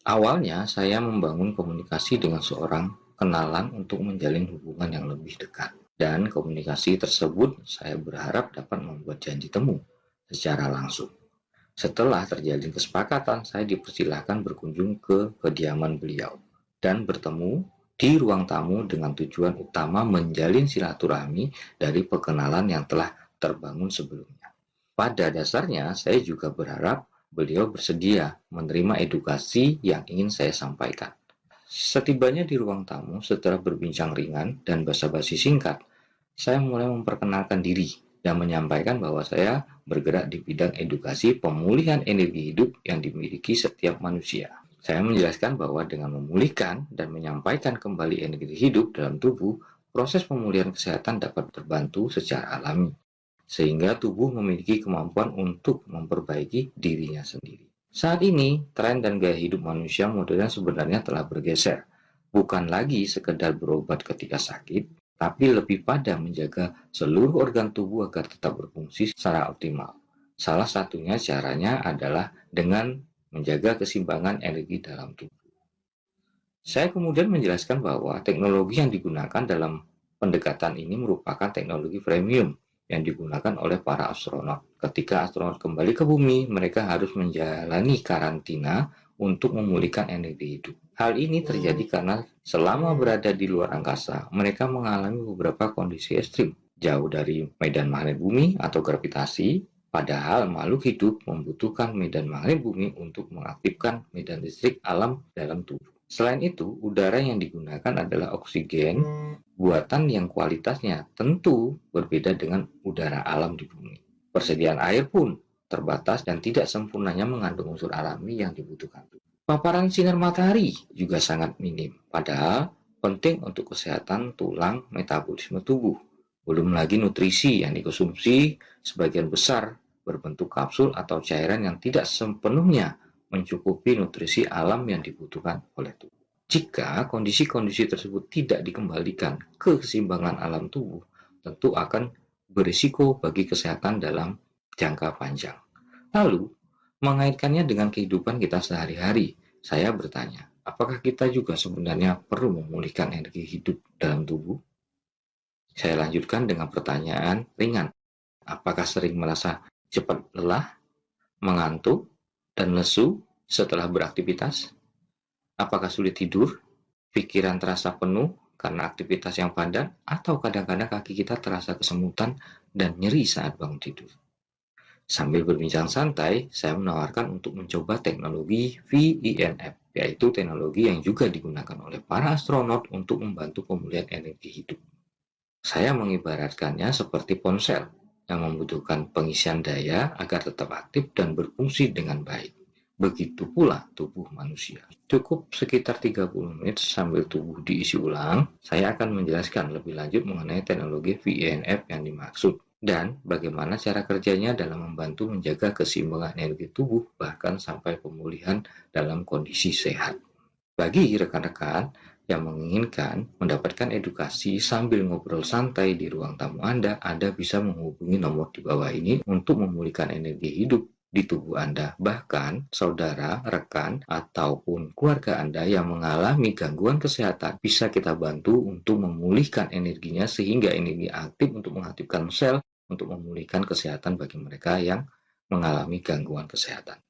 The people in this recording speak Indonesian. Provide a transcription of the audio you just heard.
Awalnya, saya membangun komunikasi dengan seorang kenalan untuk menjalin hubungan yang lebih dekat. Dan komunikasi tersebut saya berharap dapat membuat janji temu secara langsung. Setelah terjalin kesepakatan, saya dipersilahkan berkunjung ke kediaman beliau dan bertemu di ruang tamu dengan tujuan utama menjalin silaturahmi dari perkenalan yang telah terbangun sebelumnya. Pada dasarnya, saya juga berharap beliau bersedia menerima edukasi yang ingin saya sampaikan. Setibanya di ruang tamu, setelah berbincang ringan dan basa-basi singkat, saya mulai memperkenalkan diri dan menyampaikan bahwa saya bergerak di bidang edukasi pemulihan energi hidup yang dimiliki setiap manusia. Saya menjelaskan bahwa dengan memulihkan dan menyampaikan kembali energi hidup dalam tubuh, proses pemulihan kesehatan dapat terbantu secara alami, sehingga tubuh memiliki kemampuan untuk memperbaiki dirinya sendiri. Saat ini, tren dan gaya hidup manusia modern sebenarnya telah bergeser. Bukan lagi sekedar berobat ketika sakit, tapi lebih pada menjaga seluruh organ tubuh agar tetap berfungsi secara optimal. Salah satunya caranya adalah dengan menjaga keseimbangan energi dalam tubuh. Saya kemudian menjelaskan bahwa teknologi yang digunakan dalam pendekatan ini merupakan teknologi premium yang digunakan oleh para astronot. Ketika astronot kembali ke bumi, mereka harus menjalani karantina untuk memulihkan energi hidup. Hal ini terjadi karena selama berada di luar angkasa, mereka mengalami beberapa kondisi ekstrim, jauh dari medan magnet bumi atau gravitasi, padahal makhluk hidup membutuhkan medan magnet bumi untuk mengaktifkan medan listrik alam dalam tubuh. Selain itu, udara yang digunakan adalah oksigen buatan yang kualitasnya tentu berbeda dengan udara alam di bumi. Persediaan air pun terbatas dan tidak sempurnanya mengandung unsur alami yang dibutuhkan. Paparan sinar matahari juga sangat minim, padahal penting untuk kesehatan tulang metabolisme tubuh. Belum lagi nutrisi yang dikonsumsi sebagian besar berbentuk kapsul atau cairan yang tidak sepenuhnya mencukupi nutrisi alam yang dibutuhkan oleh tubuh. Jika kondisi-kondisi tersebut tidak dikembalikan ke keseimbangan alam tubuh, tentu akan berisiko bagi kesehatan dalam jangka panjang. Lalu, mengaitkannya dengan kehidupan kita sehari-hari, saya bertanya, apakah kita juga sebenarnya perlu memulihkan energi hidup dalam tubuh? Saya lanjutkan dengan pertanyaan ringan. Apakah sering merasa cepat lelah, mengantuk, dan lesu setelah beraktivitas? Apakah sulit tidur, pikiran terasa penuh karena aktivitas yang padat, atau kadang-kadang kaki kita terasa kesemutan dan nyeri saat bangun tidur? Sambil berbincang santai, saya menawarkan untuk mencoba teknologi VENF, yaitu teknologi yang juga digunakan oleh para astronot untuk membantu pemulihan energi hidup. Saya mengibaratkannya seperti ponsel yang membutuhkan pengisian daya agar tetap aktif dan berfungsi dengan baik. Begitu pula tubuh manusia. Cukup sekitar 30 menit sambil tubuh diisi ulang, saya akan menjelaskan lebih lanjut mengenai teknologi VENF yang dimaksud dan bagaimana cara kerjanya dalam membantu menjaga keseimbangan energi tubuh bahkan sampai pemulihan dalam kondisi sehat. Bagi rekan-rekan yang menginginkan mendapatkan edukasi sambil ngobrol santai di ruang tamu Anda bisa menghubungi nomor di bawah ini untuk memulihkan energi hidup di tubuh Anda. Bahkan, saudara, rekan, ataupun keluarga Anda yang mengalami gangguan kesehatan bisa kita bantu untuk memulihkan energinya sehingga energi aktif untuk mengaktifkan sel untuk memulihkan kesehatan bagi mereka yang mengalami gangguan kesehatan.